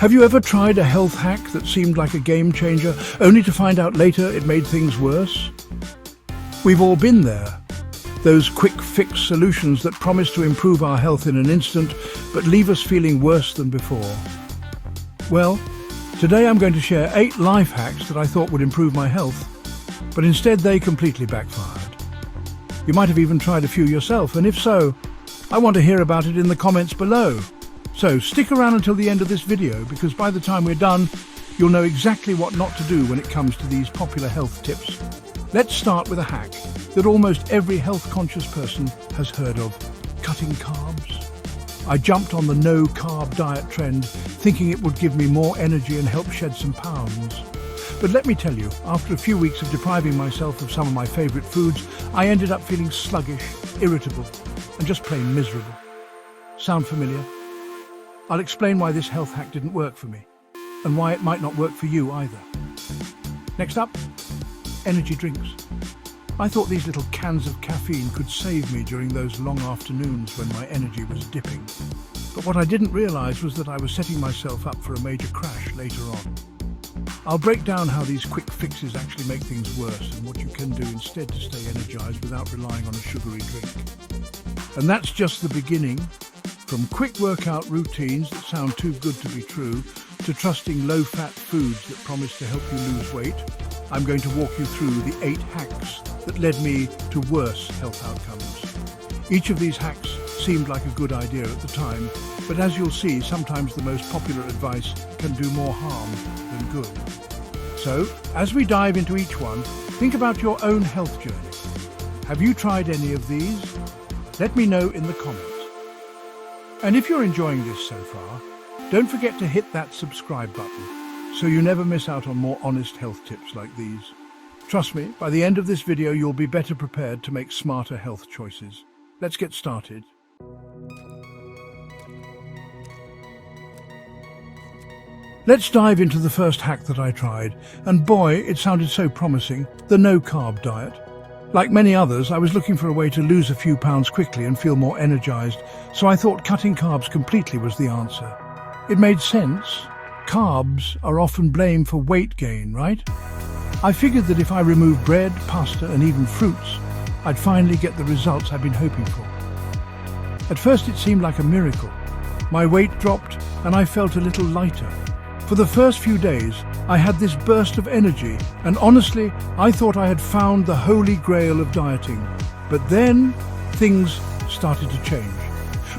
Have you ever tried a health hack that seemed like a game changer, only to find out later it made things worse? We've all been there. Those quick fix solutions that promise to improve our health in an instant, but leave us feeling worse than before. Well, today I'm going to share 8 life hacks that I thought would improve my health, but instead they completely backfired. You might have even tried a few yourself, and if so, I want to hear about it in the comments below. So stick around until the end of this video, because by the time we're done, you'll know exactly what not to do when it comes to these popular health tips. Let's start with a hack that almost every health-conscious person has heard of: cutting carbs. I jumped on the no-carb diet trend, thinking it would give me more energy and help shed some pounds. But let me tell you, after a few weeks of depriving myself of some of my favourite foods, I ended up feeling sluggish, irritable, and just plain miserable. Sound familiar? I'll explain why this health hack didn't work for me, and why it might not work for you either. Next up, energy drinks. I thought these little cans of caffeine could save me during those long afternoons when my energy was dipping. But what I didn't realise was that I was setting myself up for a major crash later on. I'll break down how these quick fixes actually make things worse and what you can do instead to stay energized without relying on a sugary drink. And that's just the beginning. From quick workout routines that sound too good to be true, to trusting low-fat foods that promise to help you lose weight, I'm going to walk you through the 8 hacks that led me to worse health outcomes. Each of these hacks seemed like a good idea at the time, but as you'll see, sometimes the most popular advice can do more harm than good. So, as we dive into each one, think about your own health journey. Have you tried any of these? Let me know in the comments. And if you're enjoying this so far, don't forget to hit that subscribe button so you never miss out on more honest health tips like these. Trust me, by the end of this video you'll be better prepared to make smarter health choices. Let's get started. Let's dive into the first hack that I tried, and boy, it sounded so promising: the no-carb diet. Like many others, I was looking for a way to lose a few pounds quickly and feel more energized, so I thought cutting carbs completely was the answer. It made sense. Carbs are often blamed for weight gain, right? I figured that if I removed bread, pasta, and even fruits, I'd finally get the results I'd been hoping for. At first it seemed like a miracle. My weight dropped and I felt a little lighter. For the first few days, I had this burst of energy, and honestly, I thought I had found the holy grail of dieting. But then, things started to change.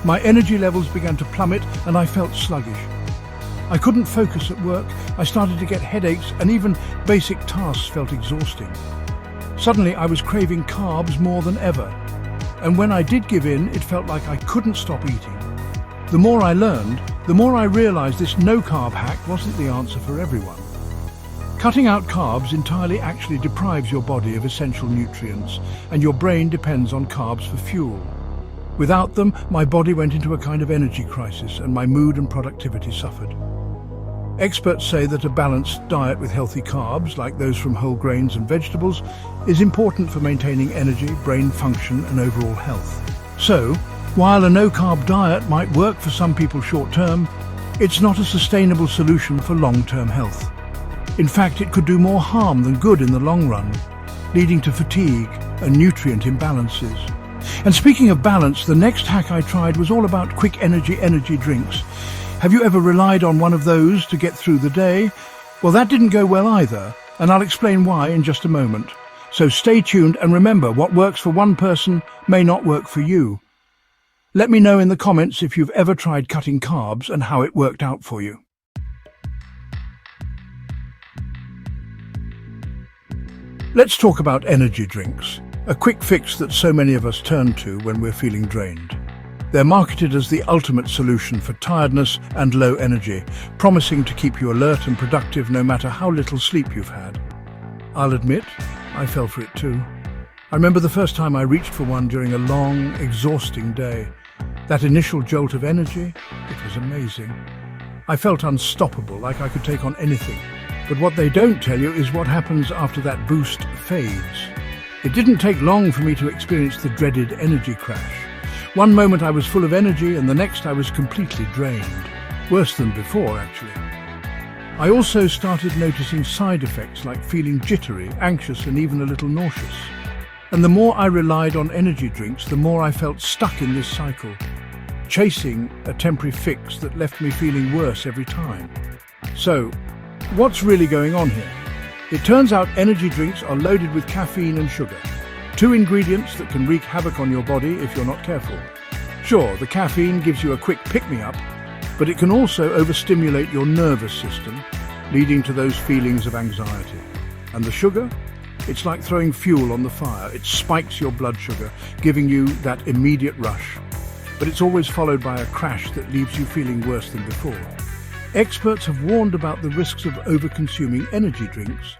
My energy levels began to plummet and I felt sluggish. I couldn't focus at work, I started to get headaches, and even basic tasks felt exhausting. Suddenly, I was craving carbs more than ever. And when I did give in, it felt like I couldn't stop eating. The more I learned, the more I realized this no-carb hack wasn't the answer for everyone. Cutting out carbs entirely actually deprives your body of essential nutrients, and your brain depends on carbs for fuel. Without them, my body went into a kind of energy crisis, and my mood and productivity suffered. Experts say that a balanced diet with healthy carbs, like those from whole grains and vegetables, is important for maintaining energy, brain function, and overall health. So, while a no-carb diet might work for some people short-term, it's not a sustainable solution for long-term health. In fact, it could do more harm than good in the long run, leading to fatigue and nutrient imbalances. And speaking of balance, the next hack I tried was all about quick energy drinks. Have you ever relied on one of those to get through the day? Well, that didn't go well either, and I'll explain why in just a moment. So stay tuned, and remember, what works for one person may not work for you. Let me know in the comments if you've ever tried cutting carbs and how it worked out for you. Let's talk about energy drinks, a quick fix that so many of us turn to when we're feeling drained. They're marketed as the ultimate solution for tiredness and low energy, promising to keep you alert and productive no matter how little sleep you've had. I'll admit, I fell for it too. I remember the first time I reached for one during a long, exhausting day. That initial jolt of energy, it was amazing. I felt unstoppable, like I could take on anything. But what they don't tell you is what happens after that boost fades. It didn't take long for me to experience the dreaded energy crash. One moment I was full of energy, and the next I was completely drained. Worse than before, actually. I also started noticing side effects like feeling jittery, anxious, and even a little nauseous. And the more I relied on energy drinks, the more I felt stuck in this cycle, chasing a temporary fix that left me feeling worse every time. So, what's really going on here? It turns out energy drinks are loaded with caffeine and sugar, two ingredients that can wreak havoc on your body if you're not careful. Sure, the caffeine gives you a quick pick-me-up, but it can also overstimulate your nervous system, leading to those feelings of anxiety. And the sugar? It's like throwing fuel on the fire. It spikes your blood sugar, giving you that immediate rush. But it's always followed by a crash that leaves you feeling worse than before. Experts have warned about the risks of over-consuming energy drinks.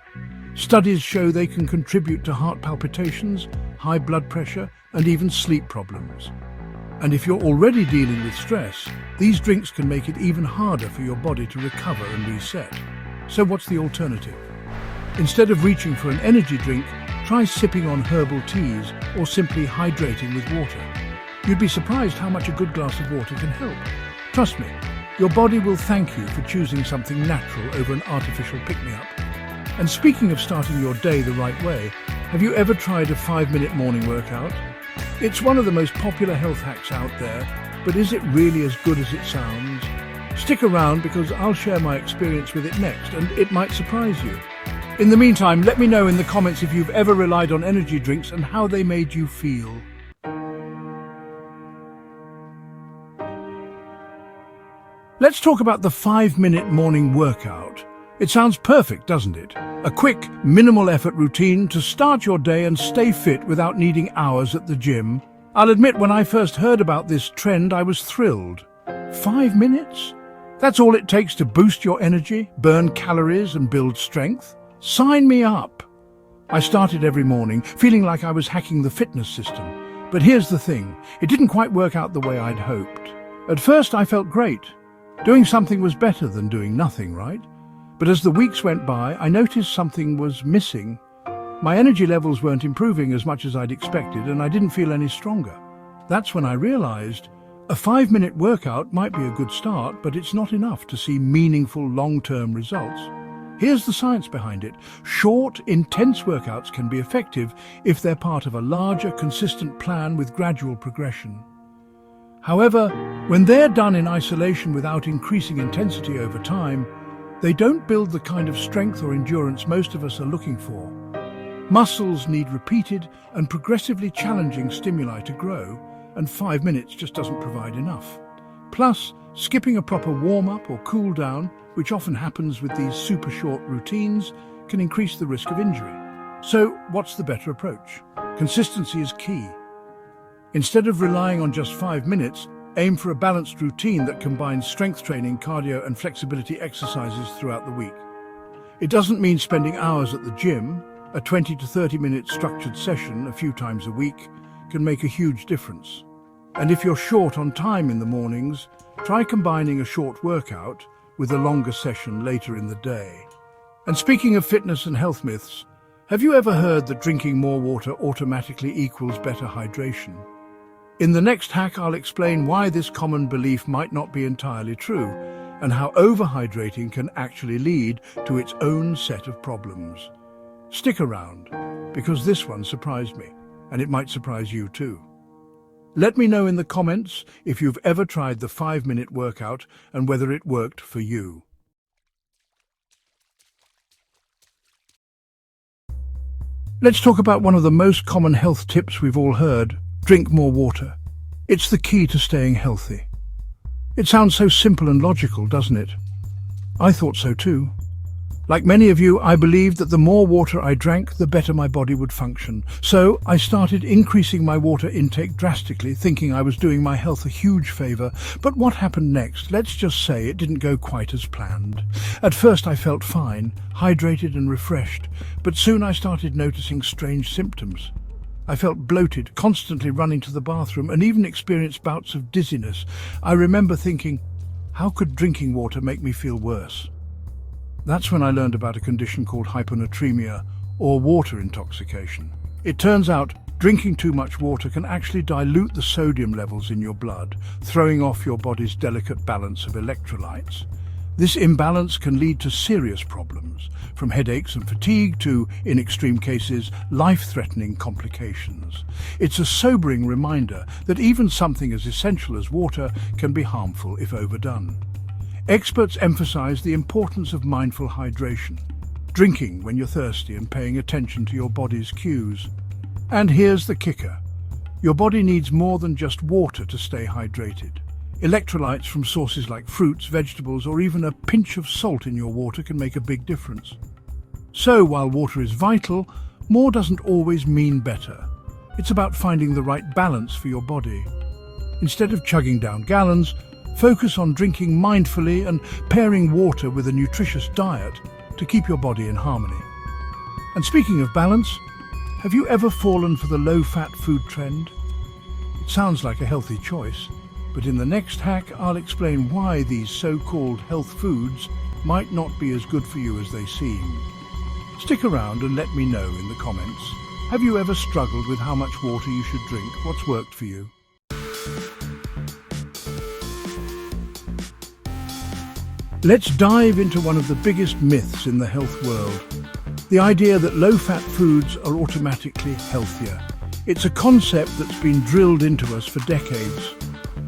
Studies show they can contribute to heart palpitations, high blood pressure, and even sleep problems. And if you're already dealing with stress, these drinks can make it even harder for your body to recover and reset. So what's the alternative? Instead of reaching for an energy drink, try sipping on herbal teas or simply hydrating with water. You'd be surprised how much a good glass of water can help. Trust me, your body will thank you for choosing something natural over an artificial pick-me-up. And speaking of starting your day the right way, have you ever tried a 5-minute morning workout? It's one of the most popular health hacks out there, but is it really as good as it sounds? Stick around because I'll share my experience with it next, and it might surprise you. In the meantime, let me know in the comments if you've ever relied on energy drinks and how they made you feel. Let's talk about the 5-minute morning workout. It sounds perfect, doesn't it? A quick, minimal effort routine to start your day and stay fit without needing hours at the gym. I'll admit, when I first heard about this trend, I was thrilled. 5 minutes? That's all it takes to boost your energy, burn calories, and build strength? Sign me up! I started every morning, feeling like I was hacking the fitness system. But here's the thing, it didn't quite work out the way I'd hoped. At first, I felt great. Doing something was better than doing nothing, right? But as the weeks went by, I noticed something was missing. My energy levels weren't improving as much as I'd expected, and I didn't feel any stronger. That's when I realized a 5-minute workout might be a good start, but it's not enough to see meaningful long-term results. Here's the science behind it. Short, intense workouts can be effective if they're part of a larger, consistent plan with gradual progression. However, when they're done in isolation without increasing intensity over time, they don't build the kind of strength or endurance most of us are looking for. Muscles need repeated and progressively challenging stimuli to grow, and 5 minutes just doesn't provide enough. Plus, skipping a proper warm-up or cool-down, which often happens with these super short routines, can increase the risk of injury. So, what's the better approach? Consistency is key. Instead of relying on just 5 minutes, aim for a balanced routine that combines strength training, cardio, and flexibility exercises throughout the week. It doesn't mean spending hours at the gym. A 20 to 30-minute structured session a few times a week can make a huge difference. And if you're short on time in the mornings, try combining a short workout with a longer session later in the day. And speaking of fitness and health myths, have you ever heard that drinking more water automatically equals better hydration? In the next hack, I'll explain why this common belief might not be entirely true, and how overhydrating can actually lead to its own set of problems. Stick around, because this one surprised me, and it might surprise you too. Let me know in the comments if you've ever tried the 5-minute workout and whether it worked for you. Let's talk about one of the most common health tips we've all heard. Drink more water. It's the key to staying healthy. It sounds so simple and logical, doesn't it? I thought so too. Like many of you, I believed that the more water I drank, the better my body would function. So I started increasing my water intake drastically, thinking I was doing my health a huge favor. But what happened next? Let's just say it didn't go quite as planned. At first I felt fine, hydrated and refreshed, but soon I started noticing strange symptoms. I felt bloated, constantly running to the bathroom, and even experienced bouts of dizziness. I remember thinking, how could drinking water make me feel worse? That's when I learned about a condition called hyponatremia, or water intoxication. It turns out Drinking too much water can actually dilute the sodium levels in your blood, throwing off your body's delicate balance of electrolytes. This imbalance can lead to serious problems, from headaches and fatigue to, in extreme cases, life-threatening complications. It's a sobering reminder that even something as essential as water can be harmful if overdone. Experts emphasize the importance of mindful hydration, drinking when you're thirsty and paying attention to your body's cues. And here's the kicker. Your body needs more than just water to stay hydrated. Electrolytes from sources like fruits, vegetables, or even a pinch of salt in your water can make a big difference. So, while water is vital, more doesn't always mean better. It's about finding the right balance for your body. Instead of chugging down gallons, focus on drinking mindfully and pairing water with a nutritious diet to keep your body in harmony. And speaking of balance, have you ever fallen for the low-fat food trend? It sounds like a healthy choice, but in the next hack I'll explain why these so-called health foods might not be as good for you as they seem. Stick around and let me know in the comments. Have you ever struggled with how much water you should drink? What's worked for you? Let's dive into one of the biggest myths in the health world. The idea that low-fat foods are automatically healthier. It's a concept that's been drilled into us for decades.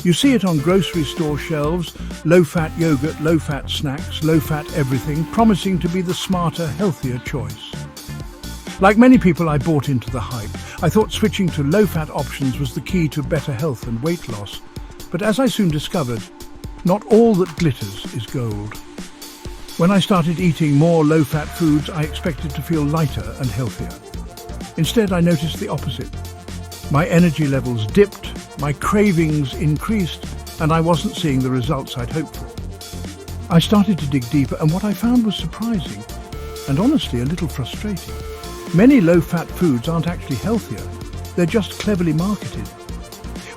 You see it on grocery store shelves, low-fat yogurt, low-fat snacks, low-fat everything, promising to be the smarter, healthier choice. Like many people, I bought into the hype. I thought switching to low-fat options was the key to better health and weight loss. But as I soon discovered, not all that glitters is gold. When I started eating more low-fat foods, I expected to feel lighter and healthier. Instead, I noticed the opposite. My energy levels dipped, my cravings increased, and I wasn't seeing the results I'd hoped for. I started to dig deeper, and what I found was surprising, and honestly a little frustrating. Many low-fat foods aren't actually healthier, they're just cleverly marketed.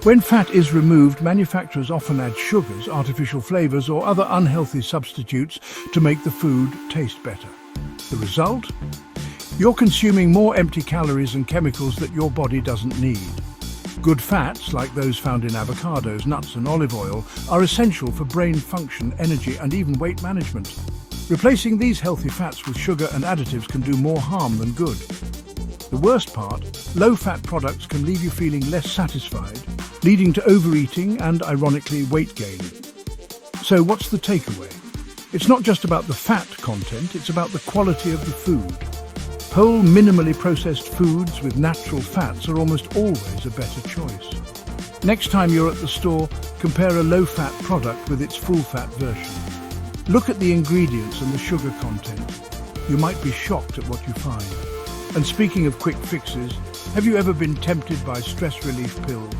When fat is removed, manufacturers often add sugars, artificial flavors, or other unhealthy substitutes to make the food taste better. The result? You're consuming more empty calories and chemicals that your body doesn't need. Good fats, like those found in avocados, nuts, and olive oil, are essential for brain function, energy, and even weight management. Replacing these healthy fats with sugar and additives can do more harm than good. The worst part, low-fat products can leave you feeling less satisfied, leading to overeating and, ironically, weight gain. So what's the takeaway? It's not just about the fat content, it's about the quality of the food. Whole, minimally processed foods with natural fats are almost always a better choice. Next time you're at the store, compare a low-fat product with its full-fat version. Look at the ingredients and the sugar content. You might be shocked at what you find. And speaking of quick fixes, have you ever been tempted by stress relief pills?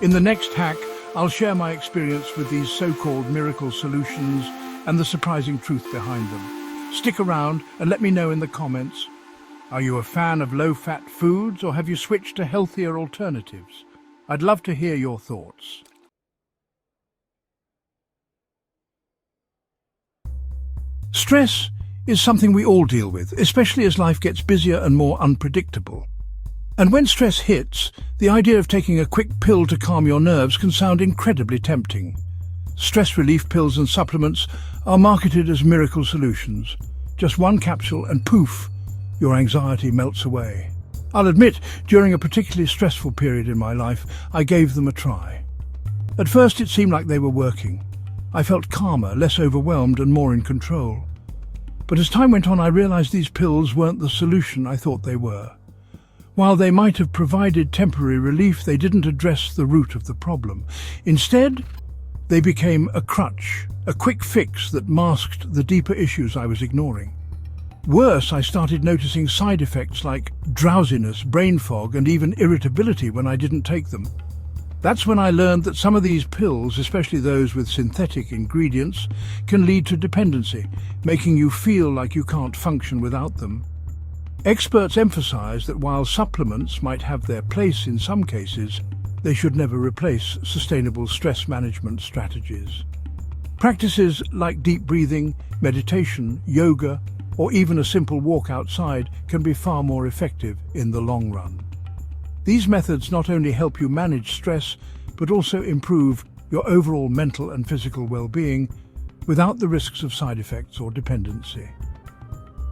In the next hack, I'll share my experience with these so-called miracle solutions and the surprising truth behind them. Stick around and let me know in the comments. Are you a fan of low-fat foods, or have you switched to healthier alternatives? I'd love to hear your thoughts. Stress is something we all deal with, especially as life gets busier and more unpredictable. And when stress hits, the idea of taking a quick pill to calm your nerves can sound incredibly tempting. Stress relief pills and supplements are marketed as miracle solutions. Just one capsule and poof, your anxiety melts away. I'll admit, during a particularly stressful period in my life, I gave them a try. At first it seemed like they were working. I felt calmer, less overwhelmed, and more in control. But as time went on, I realized these pills weren't the solution I thought they were. While they might have provided temporary relief, they didn't address the root of the problem. Instead, they became a crutch, a quick fix that masked the deeper issues I was ignoring. Worse, I started noticing side effects like drowsiness, brain fog, and even irritability when I didn't take them. That's when I learned that some of these pills, especially those with synthetic ingredients, can lead to dependency, making you feel like you can't function without them. Experts emphasize that while supplements might have their place in some cases, they should never replace sustainable stress management strategies. Practices like deep breathing, meditation, yoga, or even a simple walk outside can be far more effective in the long run. These methods not only help you manage stress, but also improve your overall mental and physical well-being without the risks of side effects or dependency.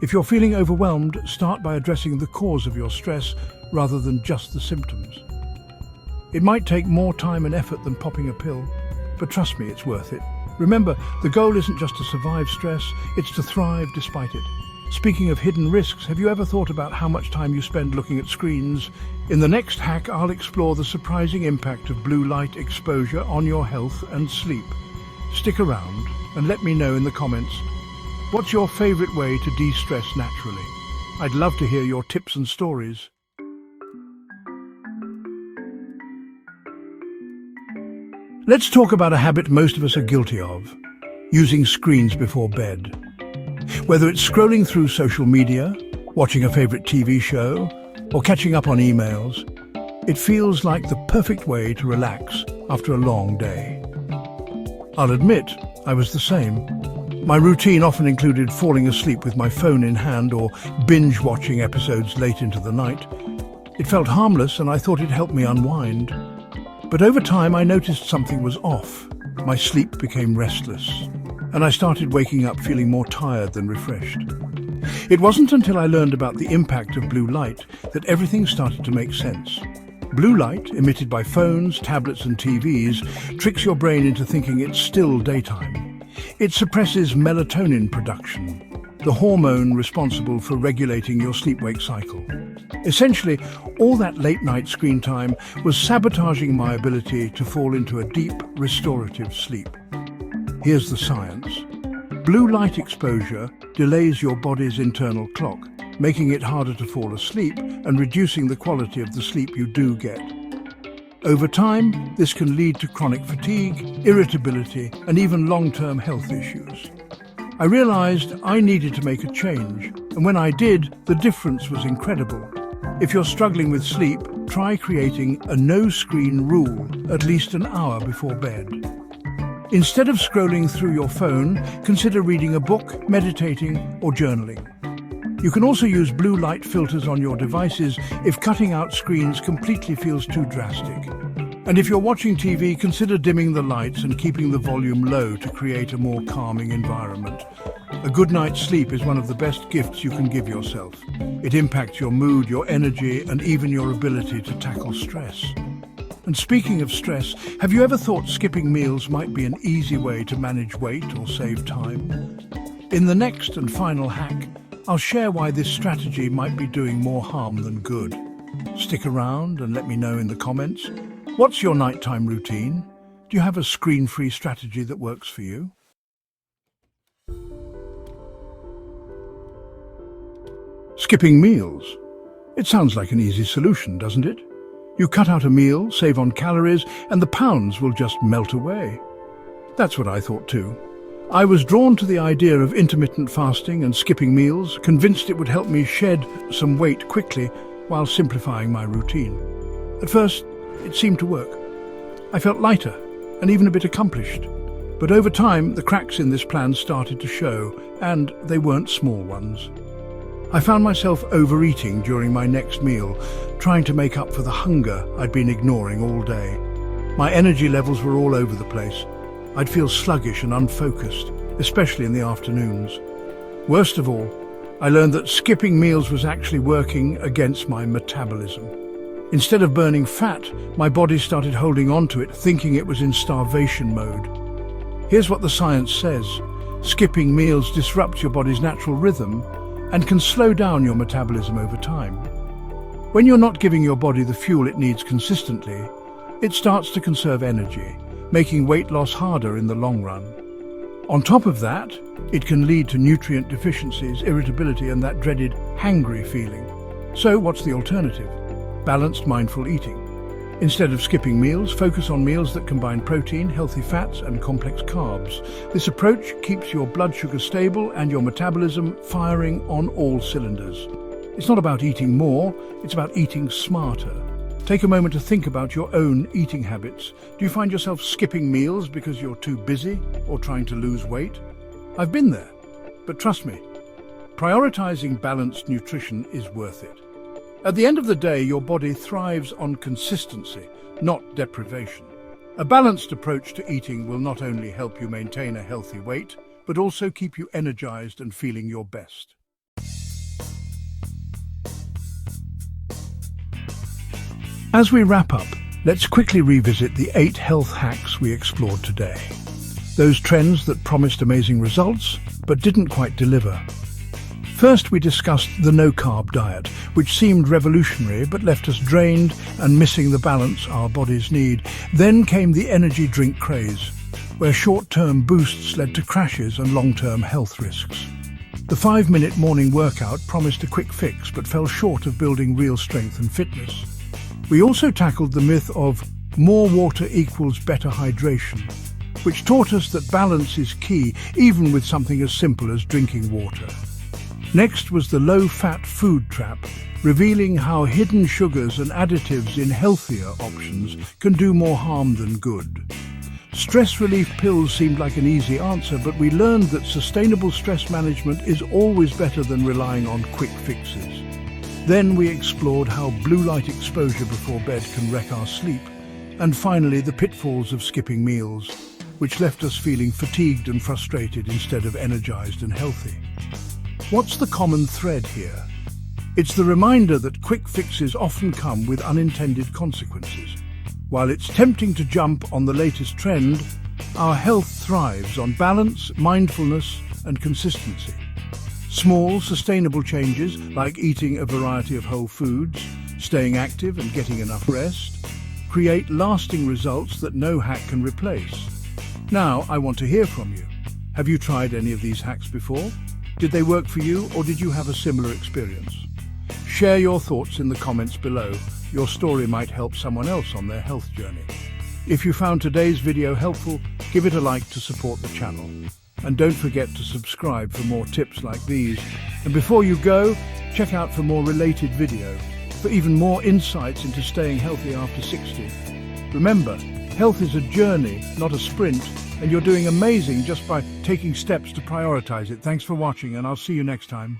If you're feeling overwhelmed, start by addressing the cause of your stress rather than just the symptoms. It might take more time and effort than popping a pill, but trust me, it's worth it. Remember, the goal isn't just to survive stress, it's to thrive despite it. Speaking of hidden risks, have you ever thought about how much time you spend looking at screens? In the next hack, I'll explore the surprising impact of blue light exposure on your health and sleep. Stick around and let me know in the comments, what's your favorite way to de-stress naturally? I'd love to hear your tips and stories. Let's talk about a habit most of us are guilty of, using screens before bed. Whether it's scrolling through social media, watching a favorite TV show, or catching up on emails, it feels like the perfect way to relax after a long day. I'll admit, I was the same. My routine often included falling asleep with my phone in hand or binge-watching episodes late into the night. It felt harmless and I thought it helped me unwind. But over time I noticed something was off. My sleep became restless, and I started waking up feeling more tired than refreshed. It wasn't until I learned about the impact of blue light that everything started to make sense. Blue light, emitted by phones, tablets and TVs, tricks your brain into thinking it's still daytime. It suppresses melatonin production, the hormone responsible for regulating your sleep-wake cycle. Essentially, all that late-night screen time was sabotaging my ability to fall into a deep, restorative sleep. Here's the science. Blue light exposure delays your body's internal clock, making it harder to fall asleep and reducing the quality of the sleep you do get. Over time, this can lead to chronic fatigue, irritability, and even long-term health issues. I realized I needed to make a change, and when I did, the difference was incredible. If you're struggling with sleep, try creating a no-screen rule at least an hour before bed. Instead of scrolling through your phone, consider reading a book, meditating, or journaling. You can also use blue light filters on your devices if cutting out screens completely feels too drastic. And if you're watching TV, consider dimming the lights and keeping the volume low to create a more calming environment. A good night's sleep is one of the best gifts you can give yourself. It impacts your mood, your energy, and even your ability to tackle stress. And speaking of stress, have you ever thought skipping meals might be an easy way to manage weight or save time? In the next and final hack, I'll share why this strategy might be doing more harm than good. Stick around and let me know in the comments. What's your nighttime routine? Do you have a screen-free strategy that works for you? Skipping meals. It sounds like an easy solution, doesn't it? You cut out a meal, save on calories, and the pounds will just melt away. That's what I thought too. I was drawn to the idea of intermittent fasting and skipping meals, convinced it would help me shed some weight quickly while simplifying my routine. At first, it seemed to work. I felt lighter and even a bit accomplished. But over time, the cracks in this plan started to show, and they weren't small ones. I found myself overeating during my next meal, trying to make up for the hunger I'd been ignoring all day. My energy levels were all over the place. I'd feel sluggish and unfocused, especially in the afternoons. Worst of all, I learned that skipping meals was actually working against my metabolism. Instead of burning fat, my body started holding on to it, thinking it was in starvation mode. Here's what the science says. Skipping meals disrupts your body's natural rhythm and can slow down your metabolism over time. When you're not giving your body the fuel it needs consistently, it starts to conserve energy, making weight loss harder in the long run. On top of that, it can lead to nutrient deficiencies, irritability, and that dreaded hangry feeling. So what's the alternative? Balanced, mindful eating. Instead of skipping meals, focus on meals that combine protein, healthy fats, and complex carbs. This approach keeps your blood sugar stable and your metabolism firing on all cylinders. It's not about eating more, it's about eating smarter. Take a moment to think about your own eating habits. Do you find yourself skipping meals because you're too busy or trying to lose weight? I've been there, but trust me, prioritizing balanced nutrition is worth it. At the end of the day, your body thrives on consistency, not deprivation. A balanced approach to eating will not only help you maintain a healthy weight, but also keep you energized and feeling your best. As we wrap up, let's quickly revisit the 8 health hacks we explored today. Those trends that promised amazing results, but didn't quite deliver. First, we discussed the no-carb diet, which seemed revolutionary but left us drained and missing the balance our bodies need. Then came the energy drink craze, where short-term boosts led to crashes and long-term health risks. The 5-minute morning workout promised a quick fix but fell short of building real strength and fitness. We also tackled the myth of more water equals better hydration, which taught us that balance is key, even with something as simple as drinking water. Next was the low-fat food trap, revealing how hidden sugars and additives in healthier options can do more harm than good. Stress relief pills seemed like an easy answer, but we learned that sustainable stress management is always better than relying on quick fixes. Then we explored how blue light exposure before bed can wreck our sleep. And finally, the pitfalls of skipping meals, which left us feeling fatigued and frustrated instead of energized and healthy. What's the common thread here? It's the reminder that quick fixes often come with unintended consequences. While it's tempting to jump on the latest trend, our health thrives on balance, mindfulness, and consistency. Small, sustainable changes, like eating a variety of whole foods, staying active and getting enough rest, create lasting results that no hack can replace. Now, I want to hear from you. Have you tried any of these hacks before? Did they work for you, or did you have a similar experience? Share your thoughts in the comments below. Your story might help someone else on their health journey. If you found today's video helpful, give it a like to support the channel. And don't forget to subscribe for more tips like these. And before you go, check out for more related video, for even more insights into staying healthy after 60. Remember, health is a journey, not a sprint, and you're doing amazing just by taking steps to prioritize it. Thanks for watching, and I'll see you next time.